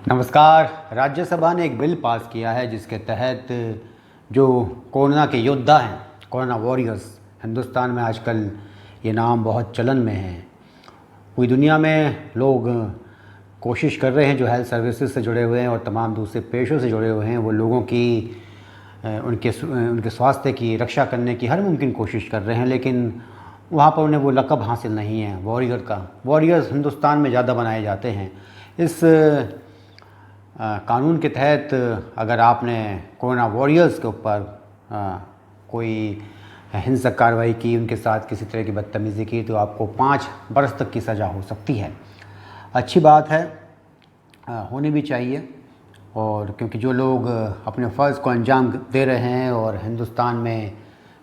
नमस्कार। राज्यसभा ने एक बिल पास किया है जिसके तहत जो कोरोना के योद्धा हैं, कोरोना वॉरियर्स, हिंदुस्तान में आजकल ये नाम बहुत चलन में है। पूरी दुनिया में लोग कोशिश कर रहे हैं, जो हेल्थ सर्विसेज से जुड़े हुए हैं और तमाम दूसरे पेशों से जुड़े हुए हैं, वो लोगों की उनके स्वास्थ्य की रक्षा करने की हर मुमकिन कोशिश कर रहे हैं, लेकिन वहाँ पर उन्हें वो लक़ब हासिल नहीं है वॉरियर का। वॉरियर्स हिंदुस्तान में ज़्यादा बनाए जाते हैं। इस कानून के तहत अगर आपने कोरोना वॉरियर्स के ऊपर कोई हिंसक कार्रवाई की, उनके साथ किसी तरह की बदतमीज़ी की, तो आपको 5 बरस तक की सज़ा हो सकती है। अच्छी बात है, होनी भी चाहिए। और क्योंकि जो लोग अपने फ़र्ज़ को अंजाम दे रहे हैं और हिंदुस्तान में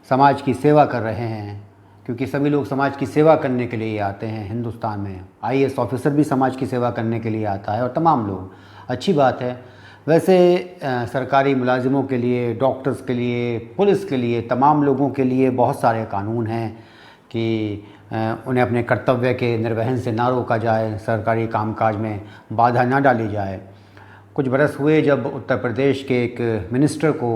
समाज की सेवा कर रहे हैं, क्योंकि सभी लोग समाज की सेवा करने के लिए आते हैं हिंदुस्तान में। आईएएस ऑफिसर भी समाज की सेवा करने के लिए आता है और तमाम लोग, अच्छी बात है। वैसे सरकारी मुलाजिमों के लिए, डॉक्टर्स के लिए, पुलिस के लिए, तमाम लोगों के लिए बहुत सारे कानून हैं कि उन्हें अपने कर्तव्य के निर्वहन से ना रोका जाए, सरकारी कामकाज में बाधा ना डाली जाए। कुछ बरस हुए जब उत्तर प्रदेश के एक मिनिस्टर को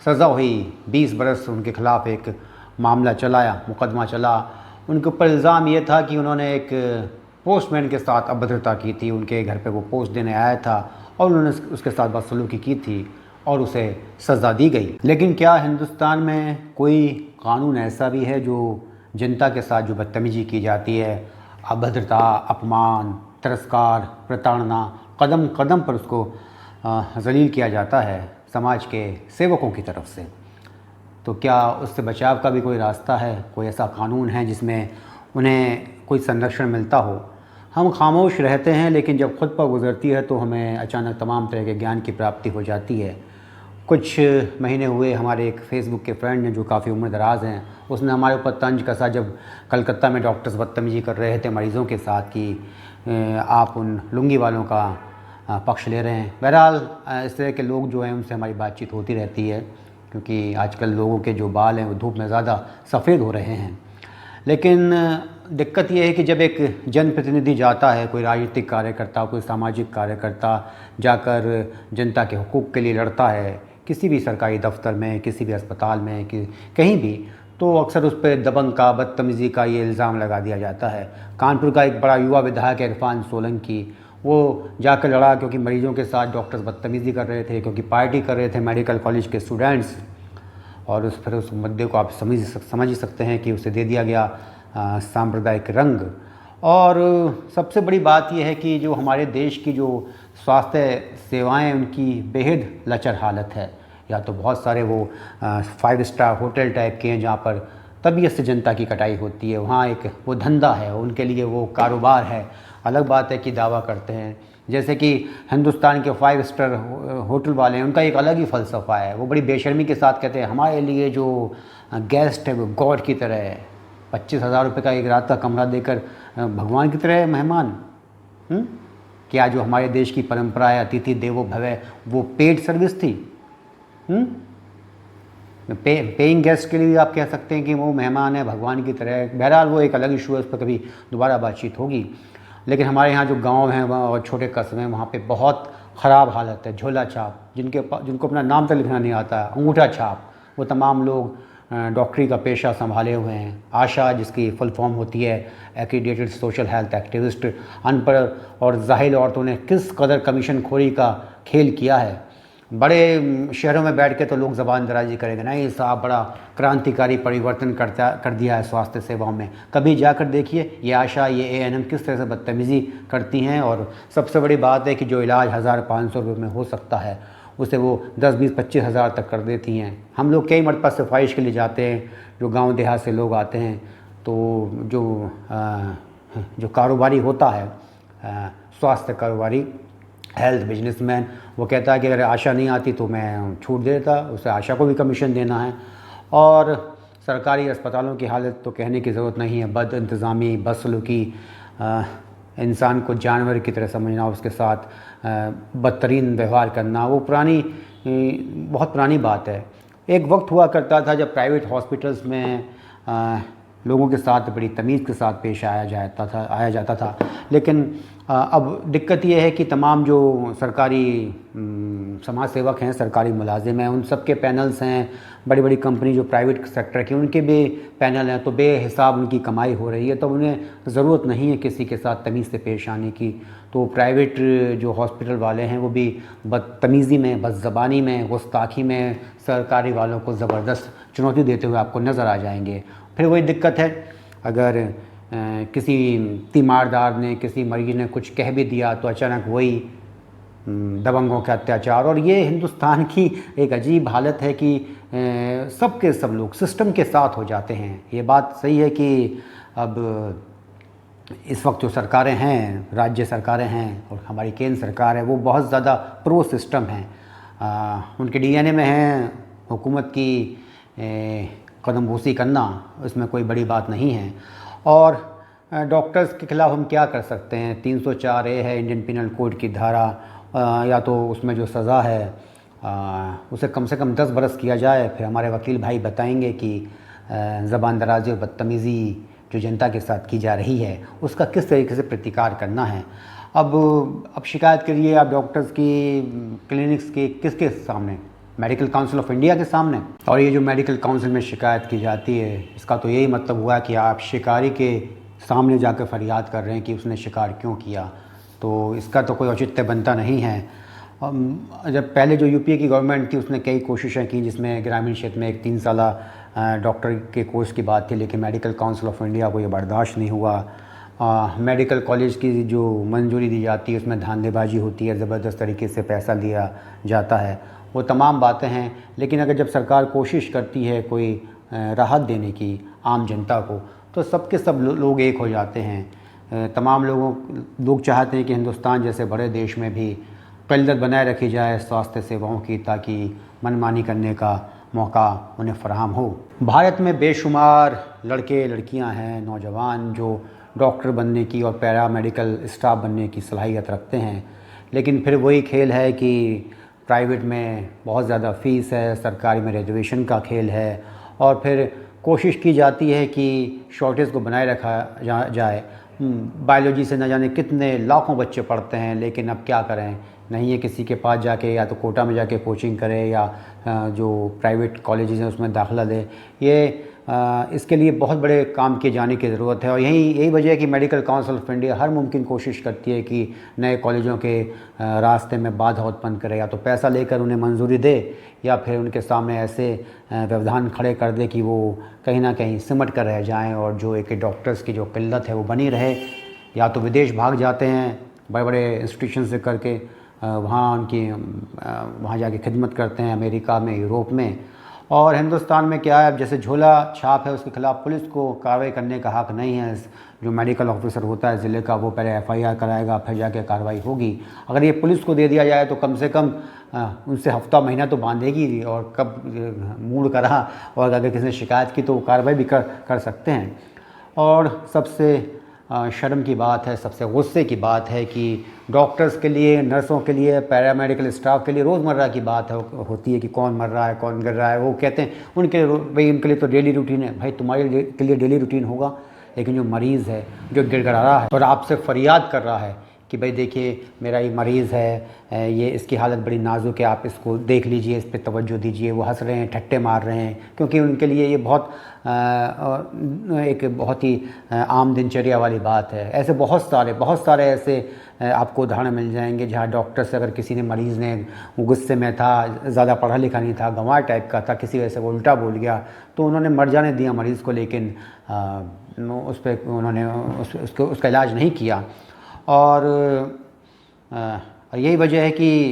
सज़ा हुई, 20 बरस उनके ख़िलाफ़ एक मामला चलाया, मुकदमा चला। उनके ऊपर इल्ज़ाम ये था कि उन्होंने एक पोस्टमैन के साथ अभद्रता की थी। उनके घर पे वो पोस्ट देने आया था और उन्होंने उसके साथ बदसलूकी की थी और उसे सज़ा दी गई। लेकिन क्या हिंदुस्तान में कोई कानून ऐसा भी है जो जनता के साथ जो बदतमीज़ी की जाती है, अभद्रता, अपमान, तिरस्कार, प्रताड़ना, कदम कदम पर उसको ज़लील किया जाता है समाज के सेवकों की तरफ से, तो क्या उससे बचाव का भी कोई रास्ता है? कोई ऐसा कानून है जिसमें उन्हें कोई संरक्षण मिलता हो? हम खामोश रहते हैं, लेकिन जब खुद पर गुजरती है तो हमें अचानक तमाम तरह के ज्ञान की प्राप्ति हो जाती है। कुछ महीने हुए, हमारे एक फेसबुक के फ्रेंड ने, जो काफ़ी उम्र दराज हैं, उसने हमारे ऊपर तंज कसा जब कलकत्ता में डॉक्टर्स बदतमीज़ी कर रहे थे मरीज़ों के साथ कि आप उन लुंगी वालों का पक्ष ले रहे हैं। बहरहाल इस तरह के लोग जो हैं उनसे हमारी बातचीत होती रहती है, क्योंकि आजकल लोगों के जो बाल हैं वो धूप में ज़्यादा सफ़ेद हो रहे हैं। लेकिन दिक्कत ये है कि जब एक जनप्रतिनिधि जाता है, कोई राजनीतिक कार्यकर्ता, कोई सामाजिक कार्यकर्ता जाकर जनता के हुकूक़ के लिए लड़ता है, किसी भी सरकारी दफ्तर में, किसी भी अस्पताल में, कहीं भी, तो अक्सर उस पर दबंग का, बदतमीज़ी का ये इल्ज़ाम लगा दिया जाता है। कानपुर का एक बड़ा युवा विधायक इरफान सोलंकी, वो जाकर लड़ा क्योंकि मरीज़ों के साथ डॉक्टर्स बदतमीज़ी कर रहे थे, क्योंकि पार्टी कर रहे थे मेडिकल कॉलेज के स्टूडेंट्स। और फिर उस मुद्दे को आप समझ ही सकते हैं कि उसे दे दिया गया सांप्रदायिक रंग। और सबसे बड़ी बात यह है कि जो हमारे देश की जो स्वास्थ्य सेवाएं, उनकी बेहद लचर हालत है। या तो बहुत सारे वो 5 स्टार होटल टाइप के हैं जहाँ पर तबीयत से जनता की कटाई होती है, वहाँ एक वो धंधा है, उनके लिए वो कारोबार है। अलग बात है कि दावा करते हैं, जैसे कि हिंदुस्तान के 5 स्टार होटल वाले हैं, उनका एक अलग ही फ़लसफ़ा है। वो बड़ी बेशर्मी के साथ कहते हैं हमारे लिए जो गेस्ट है वो गॉड की तरह है। 25,000 रुपये का एक रात का कमरा देकर भगवान की तरह है मेहमान। क्या जो हमारे देश की परंपरा है अतिथि देवो भव, वो पेड सर्विस थी? पेइंग गेस्ट के लिए आप कह सकते हैं कि वो मेहमान है भगवान की तरह। बहरहाल वो एक अलग इशू है, उस पर कभी दोबारा बातचीत होगी। लेकिन हमारे यहाँ जो गांव हैं और छोटे कस्बे हैं, वहाँ पे बहुत ख़राब हालत है। झोला छाप, जिनको अपना नाम तक लिखना नहीं आता, अंगूठा छाप, वो तमाम लोग डॉक्टरी का पेशा संभाले हुए हैं। आशा, जिसकी फुल फॉर्म होती है एक्रीडेटेड सोशल हेल्थ एक्टिविस्ट, अनपढ़ और जाहिल औरतों ने किस कदर कमीशन खोरी का खेल किया है। बड़े शहरों में बैठ के तो लोग ज़बान दराजी करेंगे, नहीं साहब बड़ा क्रांतिकारी परिवर्तन कर दिया है स्वास्थ्य सेवाओं में। कभी जाकर देखिए ये आशा, ये एएनएम किस तरह से बदतमीज़ी करती हैं। और सबसे बड़ी बात है कि जो इलाज 1,500 रुपये में हो सकता है, उसे वो 10, 20, 25 हज़ार तक कर देती हैं। हम लोग कई मरतबा सिफारिश के लिए जाते हैं, जो गाँव देहात से लोग आते हैं, तो जो कारोबारी होता है, स्वास्थ्य कारोबारी, हेल्थ बिजनेसमैन, वो कहता है कि अगर आशा नहीं आती तो मैं छूट देता, उसे आशा को भी कमीशन देना है। और सरकारी अस्पतालों की हालत तो कहने की ज़रूरत नहीं है। बद इंतज़ामी, बदसलूकी, इंसान को जानवर की तरह समझना, उसके साथ बदतरीन व्यवहार करना, वो बहुत पुरानी बात है। एक वक्त हुआ करता था जब प्राइवेट हॉस्पिटल्स में लोगों के साथ बड़ी तमीज़ के साथ पेश आया जाता था। लेकिन अब दिक्कत ये है कि तमाम जो सरकारी समाज सेवक हैं, सरकारी मुलाजिम हैं, उन सब के पैनल्स हैं, बड़ी बड़ी कंपनी जो प्राइवेट सेक्टर की उनके भी पैनल हैं, तो बेहिसाब उनकी कमाई हो रही है, तो उन्हें ज़रूरत नहीं है किसी के साथ तमीज़ से पेश आने की। तो प्राइवेट जो हॉस्पिटल वाले हैं वो भी बदतमीज़ी में, बदज़बानी में, गुस्ताखी में सरकारी वालों को ज़बरदस्त चुनौती देते हुए आपको नज़र आ जाएंगे। फिर वही दिक्कत है, अगर किसी तीमारदार ने, किसी मरीज ने कुछ कह भी दिया तो अचानक वही दबंगों के अत्याचार। और ये हिंदुस्तान की एक अजीब हालत है कि सब के सब लोग सिस्टम के साथ हो जाते हैं। ये बात सही है कि अब इस वक्त जो सरकारें हैं, राज्य सरकारें हैं और हमारी केंद्र सरकार है, वो बहुत ज़्यादा प्रो सिस्टम हैं। उनके डीएनए में है हुकूमत की कदमबोसी करना, उसमें कोई बड़ी बात नहीं है। और डॉक्टर्स के ख़िलाफ़ हम क्या कर सकते हैं? 304A है इंडियन पिनल कोड की धारा, या तो उसमें जो सज़ा है उसे कम से कम 10 बरस किया जाए। फिर हमारे वकील भाई बताएंगे कि ज़बान दराज़ी और बदतमीज़ी जो जनता के साथ की जा रही है उसका किस तरीके से प्रतिकार करना है। अब शिकायत के लिए आप डॉक्टर्स की क्लिनिक्स के किसके सामने? मेडिकल काउंसिल ऑफ इंडिया के सामने। और ये जो मेडिकल काउंसिल में शिकायत की जाती है, इसका तो यही मतलब हुआ कि आप शिकारी के सामने जाकर फरियाद कर रहे हैं कि उसने शिकार क्यों किया, तो इसका तो कोई औचित्य बनता नहीं है। जब पहले जो यूपीए की गवर्नमेंट थी उसने कई कोशिशें की, जिसमें ग्रामीण क्षेत्र में एक 3 साला डॉक्टर के कोर्स की बात थी, लेकिन मेडिकल काउंसिल ऑफ इंडिया को ये बर्दाश्त नहीं हुआ। मेडिकल कॉलेज की जो मंजूरी दी जाती है उसमें धांधलीबाजी होती है, ज़बरदस्त तरीके से पैसा लिया जाता है, वो तमाम बातें हैं। लेकिन अगर जब सरकार कोशिश करती है कोई राहत देने की आम जनता को, तो सबके सब लोग एक हो जाते हैं। तमाम लोग चाहते हैं कि हिंदुस्तान जैसे बड़े देश में भी क़िल्लत बनाए रखी जाए स्वास्थ्य सेवाओं की, ताकि मनमानी करने का मौका उन्हें फ़राहम हो। भारत में बेशुमार लड़के लड़कियां हैं, नौजवान, जो डॉक्टर बनने की और पैरा मेडिकल स्टाफ बनने की सलाहियत रखते हैं। लेकिन फिर वही खेल है कि प्राइवेट में बहुत ज़्यादा फ़ीस है, सरकारी में रिजर्वेशन का खेल है, और फिर कोशिश की जाती है कि शॉर्टेज को बनाए रखा जाए। बायोलॉजी से न जाने कितने लाखों बच्चे पढ़ते हैं, लेकिन अब क्या करें, नहीं है किसी के पास जाके या तो कोटा में जाके कोचिंग करें या जो प्राइवेट कॉलेजेस हैं उसमें दाखिला दें। इसके लिए बहुत बड़े काम किए जाने की ज़रूरत है। और यही वजह है कि मेडिकल काउंसिल ऑफ इंडिया हर मुमकिन कोशिश करती है कि नए कॉलेजों के रास्ते में बाधा उत्पन्न करे, या तो पैसा लेकर उन्हें मंजूरी दे या फिर उनके सामने ऐसे व्यवधान खड़े कर दे कि वो कहीं ना कहीं सिमट कर रह जाएं, और जो एक डॉक्टर्स की जो किल्लत है वो बनी रहे। या तो विदेश भाग जाते हैं बड़े बड़े इंस्टीट्यूशन से करके, वहाँ जाके खिदमत करते हैं अमेरिका में, यूरोप में। और हिंदुस्तान में क्या है, अब जैसे झोला छाप है उसके ख़िलाफ़ पुलिस को कार्रवाई करने का हक़ नहीं है। जो मेडिकल ऑफिसर होता है ज़िले का, वो पहले FIR कराएगा, फिर जाके कार्रवाई होगी। अगर ये पुलिस को दे दिया जाए तो कम से कम उनसे हफ्ता महीना तो बांधेगी, और कब मूड करा और अगर किसी ने शिकायत की तो वो कार्रवाई भी कर सकते हैं। और सबसे शर्म की बात है, सबसे गुस्से की बात है कि डॉक्टर्स के लिए, नर्सों के लिए, पैरामेडिकल स्टाफ के लिए रोज़मर्रा की बात होती है कि कौन मर रहा है, कौन गिर रहा है। वो कहते हैं उनके लिए तो डेली रूटीन है। भाई तुम्हारे के लिए डेली रूटीन होगा, लेकिन जो मरीज़ है, जो गिड़गिड़ा रहा है और आपसे फरियाद कर रहा है कि भाई देखिए मेरा ये मरीज़ है, ये इसकी हालत बड़ी नाजुक है, आप इसको देख लीजिए, इस पे तवज्जो दीजिए, वो हंस रहे हैं, ठट्टे मार रहे हैं, क्योंकि उनके लिए ये एक बहुत ही आम दिनचर्या वाली बात है। ऐसे बहुत सारे ऐसे आपको उदाहरण मिल जाएंगे जहाँ डॉक्टर से, अगर किसी ने, मरीज़ ने गुस्से में था, ज़्यादा पढ़ा लिखा नहीं था, गंवार टाइप का था, किसी वजह से वो उल्टा बोल गया तो उन्होंने मर जाने दिया मरीज़ को, लेकिन उस पर उन्होंने उसका इलाज नहीं किया। और यही वजह है कि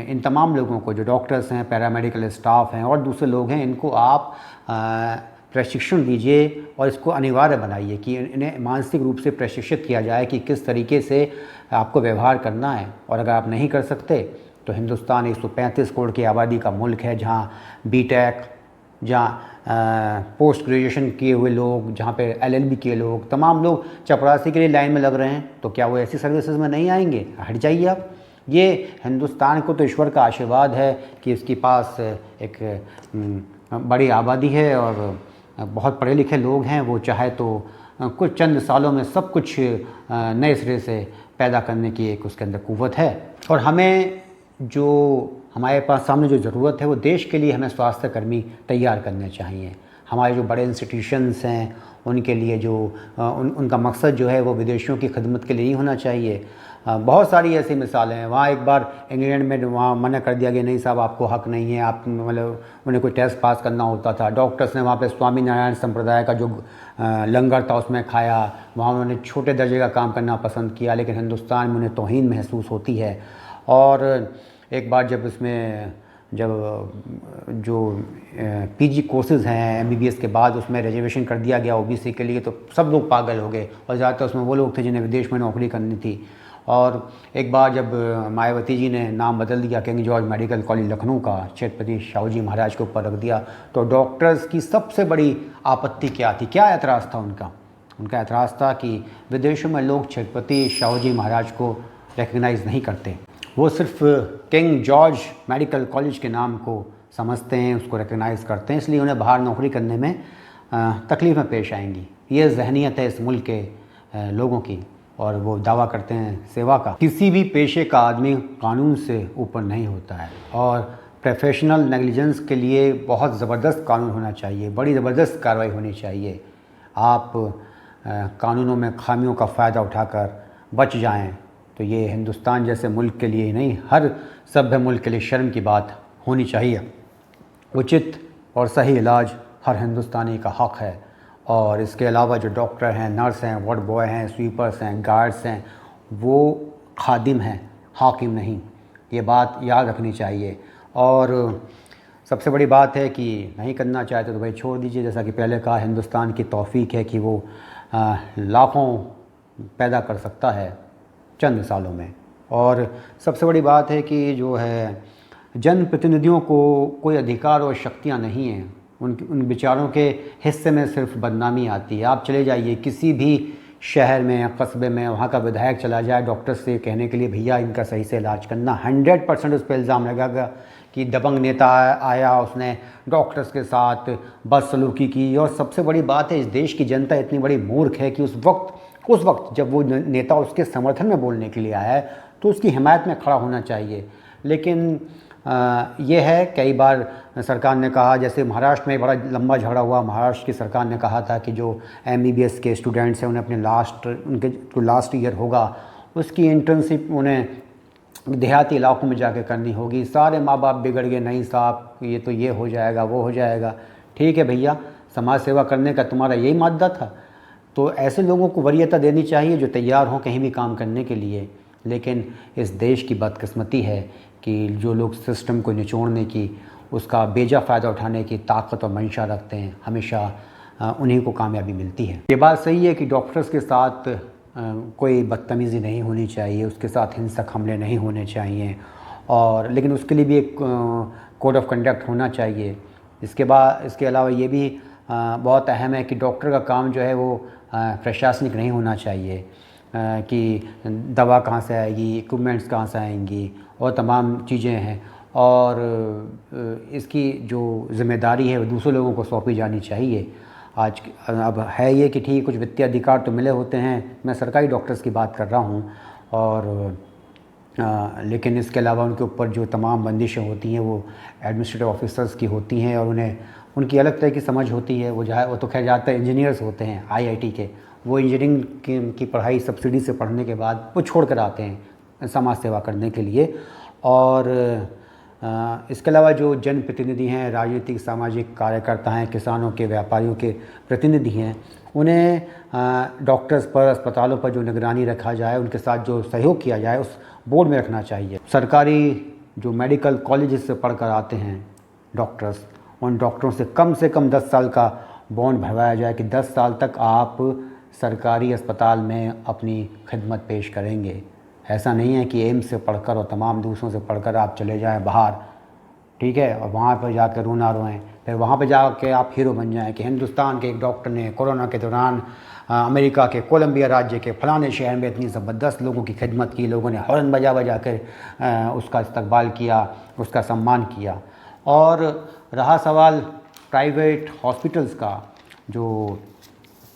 इन तमाम लोगों को, जो डॉक्टर्स हैं, पैरामेडिकल स्टाफ हैं और दूसरे लोग हैं, इनको आप प्रशिक्षण दीजिए और इसको अनिवार्य बनाइए कि इन्हें मानसिक रूप से प्रशिक्षित किया जाए कि किस तरीके से आपको व्यवहार करना है। और अगर आप नहीं कर सकते तो हिंदुस्तान 135 करोड़ की आबादी का मुल्क है, जहाँ BTech, जहाँ पोस्ट ग्रेजुएशन किए हुए लोग, जहाँ पे LLB किए लोग, तमाम लोग चपरासी के लिए लाइन में लग रहे हैं, तो क्या वो ऐसी सर्विसेज में नहीं आएंगे? हट जाइए आप। ये हिंदुस्तान को तो ईश्वर का आशीर्वाद है कि इसके पास एक बड़ी आबादी है और बहुत पढ़े लिखे लोग हैं, वो चाहे तो कुछ चंद सालों में सब कुछ नए सिरे से पैदा करने की एक उसके अंदर क़ुव्वत है। और हमें जो हमारे पास सामने जो ज़रूरत है वो देश के लिए हमें स्वास्थ्य कर्मी तैयार करने चाहिए। हमारे जो बड़े इंस्टीट्यूशंस हैं उनके लिए जो उनका मकसद जो है वो विदेशियों की खिदमत के लिए नहीं होना चाहिए। बहुत सारी ऐसी मिसालें हैं। वहाँ एक बार इंग्लैंड में वहाँ मना कर दिया गया, नहीं साहब आपको हक़ नहीं है, आप मतलब उन्हें कोई टेस्ट पास करना होता था। डॉक्टर्स ने वहाँ पे स्वामी नारायण संप्रदाय का जो लंगर था उसमें खाया, वहाँ उन्होंने छोटे दर्जे का काम करना पसंद किया, लेकिन हिंदुस्तान में उन्हें तौहीन महसूस होती है। और एक बार जब जो पीजी कोर्सेज़ हैं एमबीबीएस के बाद उसमें रिजर्वेशन कर दिया गया ओबीसी के लिए, तो सब लोग पागल हो गए और ज़्यादातर उसमें वो लोग थे जिन्हें विदेश में नौकरी करनी थी। और एक बार जब मायावती जी ने नाम बदल दिया king George medical college Lucknow का, छत्रपति शाहू जी महाराज के ऊपर रख दिया, तो डॉक्टर्स की सबसे बड़ी आपत्ति क्या थी, क्या एतराज़ था उनका? उनका एतराज़ था कि विदेशों में लोग छत्रपति शाहू जी महाराज को रिकग्नाइज़ नहीं करते, वो सिर्फ किंग जॉर्ज मेडिकल कॉलेज के नाम को समझते हैं, उसको रिकग्नाइज़ करते हैं, इसलिए उन्हें बाहर नौकरी करने में तकलीफ़ें पेश आएंगी। ये जहनीत है इस मुल्क के लोगों की, और वो दावा करते हैं सेवा का। किसी भी पेशे का आदमी कानून से ऊपर नहीं होता है, और प्रोफेशनल नेग्लिजेंस के लिए बहुत ज़बरदस्त कानून होना चाहिए, बड़ी ज़बरदस्त कार्रवाई होनी चाहिए। आप कानूनों में खामियों का फ़ायदा उठाकर बच जाएं तो ये हिंदुस्तान जैसे मुल्क के लिए ही नहीं, हर सभ्य मुल्क के लिए शर्म की बात होनी चाहिए। उचित और सही इलाज हर हिंदुस्तानी का हक़ है, और इसके अलावा जो डॉक्टर हैं, नर्स हैं, वार्ड बॉय हैं, स्वीपर्स हैं, गार्ड्स हैं, वो खादिम हैं, हाकिम नहीं। ये बात याद रखनी चाहिए। और सबसे बड़ी बात है कि नहीं करना चाहते तो भाई छोड़ दीजिए। जैसा कि पहले कहा, हिंदुस्तान की तौफीक है कि वो लाखों पैदा कर सकता है चंद सालों में। और सबसे बड़ी बात है कि जो है जनप्रतिनिधियों को कोई अधिकार और शक्तियाँ नहीं हैं, उन विचारों के हिस्से में सिर्फ बदनामी आती है। आप चले जाइए किसी भी शहर में या कस्बे में, वहाँ का विधायक चला जाए डॉक्टर से कहने के लिए भैया इनका सही से इलाज करना, 100% उस पर इल्ज़ाम लगेगा कि दबंग नेता आया, उसने डॉक्टर्स के साथ बदसलूकी की। और सबसे बड़ी बात है, इस देश की जनता इतनी बड़ी मूर्ख है कि उस वक्त जब वो नेता उसके समर्थन में बोलने के लिए आया है तो उसकी हिमायत में खड़ा होना चाहिए। लेकिन ये है, कई बार सरकार ने कहा, जैसे महाराष्ट्र में बड़ा लंबा झगड़ा हुआ, महाराष्ट्र की सरकार ने कहा था कि जो एमबीबीएस के स्टूडेंट्स हैं उन्हें अपने उनके जो लास्ट ईयर होगा उसकी इंटर्नशिप उन्हें देहाती इलाकों में जाके करनी होगी। सारे माँ बाप बिगड़ गए, नहीं साहब ये हो जाएगा, वो हो जाएगा। ठीक है भैया, समाज सेवा करने का तुम्हारा यही मादा था, तो ऐसे लोगों को वरीयता देनी चाहिए जो तैयार हों कहीं भी काम करने के लिए। लेकिन इस देश की बदकिस्मती है कि जो लोग सिस्टम को निचोड़ने की, उसका बेजा फ़ायदा उठाने की ताकत और मंशा रखते हैं, हमेशा उन्हीं को कामयाबी मिलती है। ये बात सही है कि डॉक्टर्स के साथ कोई बदतमीज़ी नहीं होनी चाहिए, उसके साथ हिंसक हमले नहीं होने चाहिए, और लेकिन उसके लिए भी एक कोड ऑफ कंडक्ट होना चाहिए। इसके अलावा ये भी बहुत अहम है कि डॉक्टर का काम जो है वो प्रशासनिक नहीं होना चाहिए, कि दवा कहाँ से आएगी, इक्विपमेंट्स कहाँ से आएंगी, और तमाम चीज़ें हैं, और इसकी जो ज़िम्मेदारी है वो दूसरे लोगों को सौंपी जानी चाहिए। अब है ये कि ठीक, कुछ वित्तीय अधिकार तो मिले होते हैं, मैं सरकारी डॉक्टर्स की बात कर रहा हूँ, और लेकिन इसके अलावा उनके ऊपर जो तमाम बंदिशें होती हैं वो एडमिनिस्ट्रेटिव ऑफिसर्स की होती हैं, और उन्हें उनकी अलग तरह की समझ होती है। वो तो खैर ज़्यादातर इंजीनियर्स होते हैं आईआईटी के, वो इंजीनियरिंग की पढ़ाई सब्सिडी से पढ़ने के बाद वो छोड़ कर आते हैं समाज सेवा करने के लिए। और इसके अलावा जो जनप्रतिनिधि हैं, राजनीतिक सामाजिक कार्यकर्ता हैं, किसानों के, व्यापारियों के प्रतिनिधि हैं, उन्हें डॉक्टर्स पर, अस्पतालों पर जो निगरानी रखा जाए, उनके साथ जो सहयोग किया जाए उस बोर्ड में रखना चाहिए। सरकारी जो मेडिकल कॉलेज से पढ़कर आते हैं डॉक्टर्स, उन डॉक्टरों से कम 10 साल का बॉन्ड भरवाया जाए कि 10 साल तक आप सरकारी अस्पताल में अपनी खिदमत पेश करेंगे। ऐसा नहीं है कि एम्स से पढ़कर और तमाम दूसरों से पढ़कर आप चले जाएं बाहर, ठीक है, और वहाँ पर जाकर रोना रोएं, फिर वहाँ पर जाकर आप हीरो बन जाएं कि हिंदुस्तान के एक डॉक्टर ने कोरोना के दौरान अमेरिका के कोलंबिया राज्य के फ़लाने शहर में इतनी ज़बरदस्त लोगों की खिदमत की, लोगों ने हॉर्न बजा कर उसका इस्तकबाल किया, उसका सम्मान किया। और रहा सवाल प्राइवेट हॉस्पिटल्स का, जो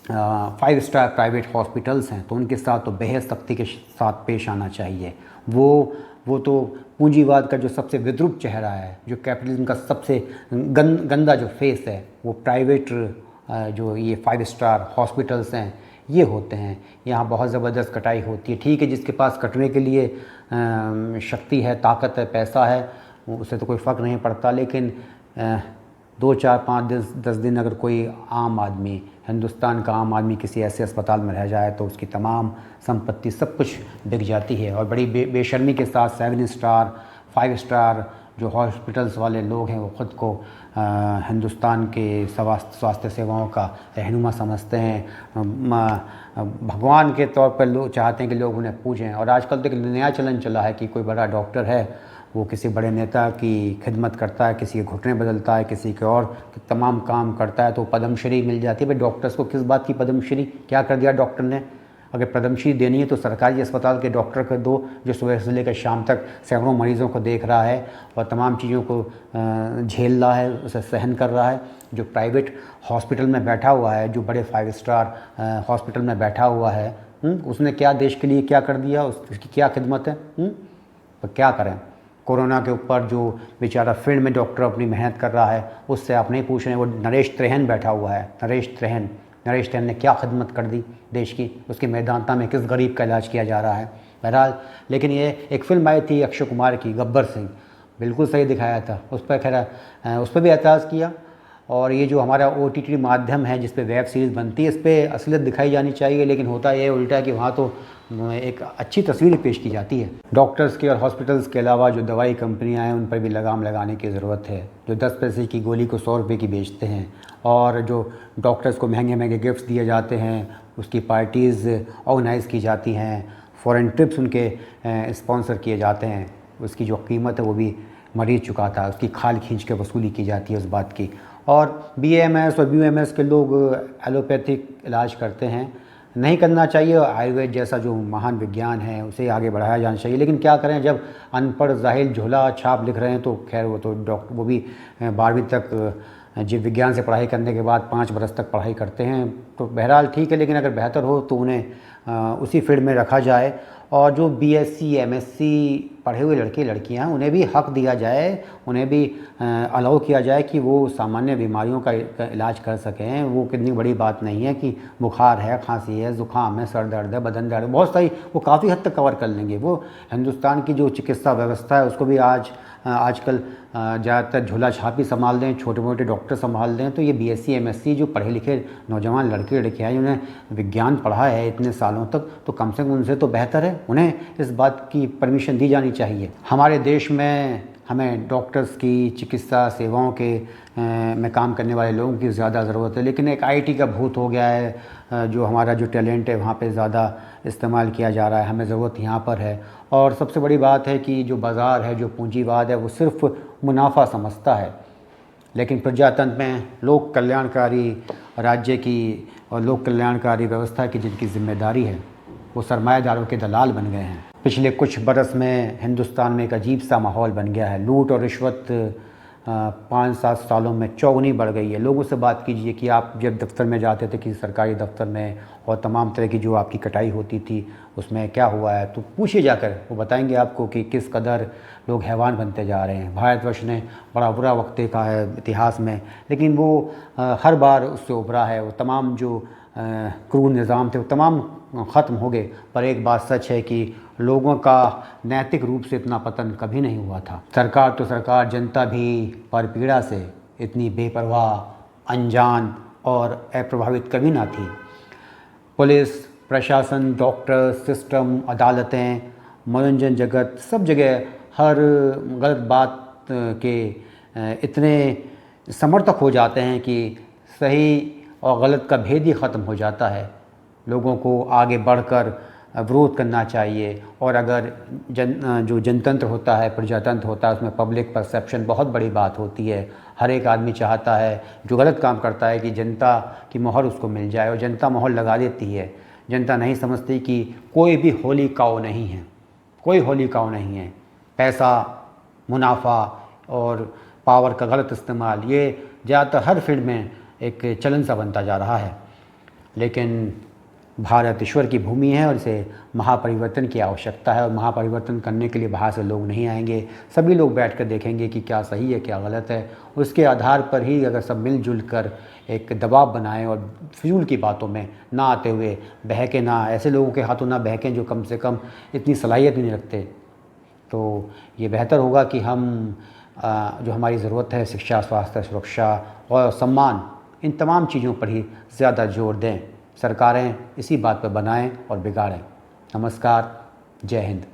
5 स्टार प्राइवेट हॉस्पिटल्स हैं तो उनके साथ तो बेहद सख्ती के साथ पेश आना चाहिए। वो तो पूंजीवाद का जो सबसे विद्रूप चेहरा है, जो कैपिटलिज्म का सबसे गंदा जो फेस है, वो प्राइवेट जो ये 5 स्टार हॉस्पिटल्स हैं ये होते हैं। यहाँ बहुत ज़बरदस्त कटाई होती है। ठीक है, जिसके पास कटने के लिए शक्ति है, ताकत है, पैसा है, उसे तो कोई फ़र्क नहीं पड़ता, लेकिन 2, 4, 5, 10 दिन अगर कोई आम आदमी, हिंदुस्तान का आम आदमी किसी ऐसे अस्पताल में रह जाए तो उसकी तमाम संपत्ति सब कुछ बिक जाती है। और बड़ी बेशर्मी के साथ 7 स्टार 5 स्टार जो हॉस्पिटल्स वाले लोग हैं वो ख़ुद को हिंदुस्तान के स्वास्थ्य सेवाओं का रहनुमा समझते हैं। भगवान के तौर पर लोग चाहते हैं कि लोग उन्हें पूजें। और आजकल तो एक नया चलन चला है कि कोई बड़ा डॉक्टर है, वो किसी बड़े नेता की खिदमत करता है, किसी के घुटने बदलता है, किसी के और तमाम काम करता है तो पद्मश्री मिल जाती है। भाई डॉक्टर्स को किस बात की पद्मश्री, क्या कर दिया डॉक्टर ने? अगर पद्मश्री देनी है तो सरकारी अस्पताल के डॉक्टर को दो, जो सुबह से लेकर शाम तक सैकड़ों मरीज़ों को देख रहा है और तमाम चीज़ों को झेल रहा है, उसे सहन कर रहा है। जो प्राइवेट हॉस्पिटल में बैठा हुआ है, जो बड़े 5 स्टार हॉस्पिटल में बैठा हुआ है, उसने क्या देश के लिए क्या कर दिया, उसकी क्या खिदमत है? तो क्या करें? कोरोना के ऊपर जो बेचारा फील्ड में डॉक्टर अपनी मेहनत कर रहा है, उससे आप नहीं पूछ रहे हैं। वो नरेश त्रेहन बैठा हुआ है, नरेश त्रेहन ने क्या खिदमत कर दी देश की? उसके मैदानता में किस गरीब का इलाज किया जा रहा है? बहरहाल, लेकिन ये एक फ़िल्म आई थी अक्षय कुमार की, गब्बर सिंह, बिल्कुल सही दिखाया था। उस पर खैर उस पर भी एतराज़ किया। और ये जो हमारा OTT माध्यम है जिस पे वेब सीरीज़ बनती है, इस पे असलियत दिखाई जानी चाहिए, लेकिन होता ये उल्टा है कि वहाँ तो एक अच्छी तस्वीर पेश की जाती है। डॉक्टर्स के और हॉस्पिटल्स के अलावा जो दवाई कंपनियां हैं उन पर भी लगाम लगाने की ज़रूरत है। जो 10 पैसे की गोली को 100 रुपये की बेचते हैं और जो डॉक्टर्स को महंगे महंगे गिफ्ट्स दिए जाते हैं, उसकी पार्टीज़ ऑर्गेनाइज़ की जाती हैं, फॉरेन ट्रिप्स उनके स्पॉन्सर किए जाते हैं, उसकी जो कीमत है वो भी मरीज चुकाता है, उसकी खाल खींच के वसूली की जाती है उस बात की। और BAMS और BUMS के लोग एलोपैथिक इलाज करते हैं, नहीं करना चाहिए। आयुर्वेद जैसा जो महान विज्ञान है उसे आगे बढ़ाया जाना चाहिए, लेकिन क्या करें, जब अनपढ़ जाहिल झोला छाप लिख रहे हैं तो खैर वो तो डॉक्टर, वो भी 12वीं तक जीव विज्ञान से पढ़ाई करने के बाद 5 बरस तक पढ़ाई करते हैं, तो बहरहाल ठीक है, लेकिन अगर बेहतर हो तो उन्हें उसी फील्ड में रखा जाए। और जो BSc MSc पढ़े हुए लड़के लड़कियां हैं उन्हें भी हक दिया जाए, उन्हें भी अलाउ किया जाए कि वो सामान्य बीमारियों का इलाज कर सकें। वो कितनी बड़ी बात नहीं है कि बुखार है, खांसी है, ज़ुकाम है, सर दर्द है, बदन दर्द है, बहुत सारी, वो काफ़ी हद तक कवर कर लेंगे। वो हिंदुस्तान की जो चिकित्सा व्यवस्था है उसको भी आजकल ज़्यादातर झोला छापी संभाल दें, छोटे मोटे डॉक्टर संभाल दें। तो ये BSc MSc जो पढ़े लिखे नौजवान लड़के लड़कियाँ हैं, उन्हें विज्ञान पढ़ा है इतने सालों तक, तो कम से कम उनसे तो बेहतर है, उन्हें इस बात की परमिशन दी जानी चाहिए। हमारे देश में हमें डॉक्टर्स की, चिकित्सा सेवाओं के में काम करने वाले लोगों की ज़्यादा ज़रूरत है, लेकिन एक IT का भूत हो गया है। जो हमारा जो टैलेंट है वहाँ पे ज़्यादा इस्तेमाल किया जा रहा है, हमें ज़रूरत यहाँ पर है। और सबसे बड़ी बात है कि जो बाज़ार है, जो पूंजीवाद है, वो सिर्फ मुनाफा समझता है, लेकिन प्रजातंत्र में लोक कल्याणकारी राज्य की और लोक कल्याणकारी व्यवस्था की जिनकी जिम्मेदारी है, वो सरमायादारों के दलाल बन गए हैं। पिछले कुछ बरस में हिंदुस्तान में एक अजीब सा माहौल बन गया है। लूट और रिश्वत 5-7 सालों में चौगुनी बढ़ गई है। लोगों से बात कीजिए कि आप जब दफ्तर में जाते थे, किसी सरकारी दफ्तर में, और तमाम तरह की जो आपकी कटाई होती थी उसमें क्या हुआ है, तो पूछिए जाकर, वो बताएंगे आपको कि किस कदर लोग हैवान बनते जा रहे हैं। भारतवर्ष ने बड़ा बुरा वक्त देखा है इतिहास में, लेकिन वो हर बार उससे उभरा है। वो तमाम जो क्रूर निज़ाम थे वो तमाम ख़त्म हो गए। पर एक बात सच है कि लोगों का नैतिक रूप से इतना पतन कभी नहीं हुआ था। सरकार तो सरकार, जनता भी परपीड़ा से इतनी बेपरवाह, अनजान और अप्रभावित कभी ना थी। पुलिस प्रशासन, डॉक्टर, सिस्टम, अदालतें, मनोरंजन जगत, सब जगह हर गलत बात के इतने समर्थक हो जाते हैं कि सही और गलत का भेद ही ख़त्म हो जाता है। लोगों को आगे बढ़कर विरोध करना चाहिए। और अगर जो जनतंत्र होता है, प्रजातंत्र होता है, उसमें पब्लिक परसेप्शन बहुत बड़ी बात होती है। हर एक आदमी चाहता है जो गलत काम करता है कि जनता की मोहर उसको मिल जाए, और जनता मोहर लगा देती है। जनता नहीं समझती कि कोई भी होली काऊ नहीं है, कोई होली काऊ नहीं है। पैसा, मुनाफा और पावर का गलत इस्तेमाल, ये ज़्यादातर हर फील्ड में एक चलन सा बनता जा रहा है। लेकिन भारत ईश्वर की भूमि है और इसे महापरिवर्तन की आवश्यकता है, और महापरिवर्तन करने के लिए बाहर से लोग नहीं आएंगे। सभी लोग बैठ कर देखेंगे कि क्या सही है क्या गलत है। उसके आधार पर ही अगर सब मिलजुल कर एक दबाव बनाएं और फिजूल की बातों में ना आते हुए बहके ना, ऐसे लोगों के हाथों ना बहकें जो कम से कम इतनी सलाहियत भी नहीं रखते, तो ये बेहतर होगा कि हम जो हमारी ज़रूरत है शिक्षा, स्वास्थ्य, सुरक्षा और सम्मान, इन तमाम चीज़ों पर ही ज़्यादा जोर दें। सरकारें इसी बात पर बनाएं और बिगाड़ें। नमस्कार, जय हिंद।